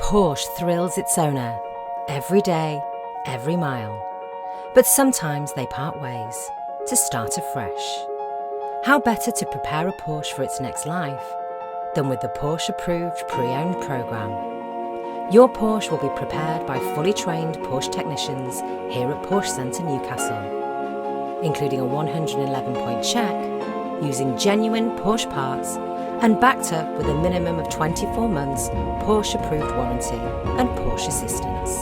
Porsche thrills its owner every day, every mile. But sometimes they part ways to start afresh. How better to prepare a Porsche for its next life than with the Porsche approved pre-owned program? Your Porsche will be prepared by fully trained Porsche technicians here at Porsche Centre Newcastle, including a 111-point check using genuine Porsche parts and backed up with a minimum of 24 months Porsche approved warranty and Porsche assistance.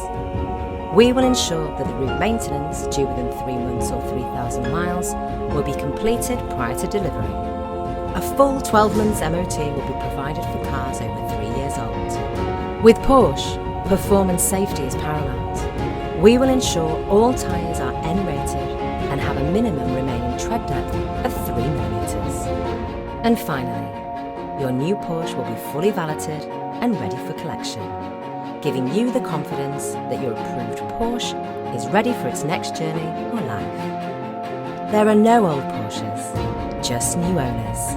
We will ensure that the route maintenance due within 3 months or 3,000 miles will be completed prior to delivery. A full 12 months MOT will be provided for cars over 3 years old. With Porsche, performance safety is paramount. We will ensure all tyres are N-rated and have a minimum remaining tread depth of 3mm. And finally, your new Porsche will be fully valeted and ready for collection, giving you the confidence that your approved Porsche is ready for its next journey or life. There are no old Porsches, just new owners.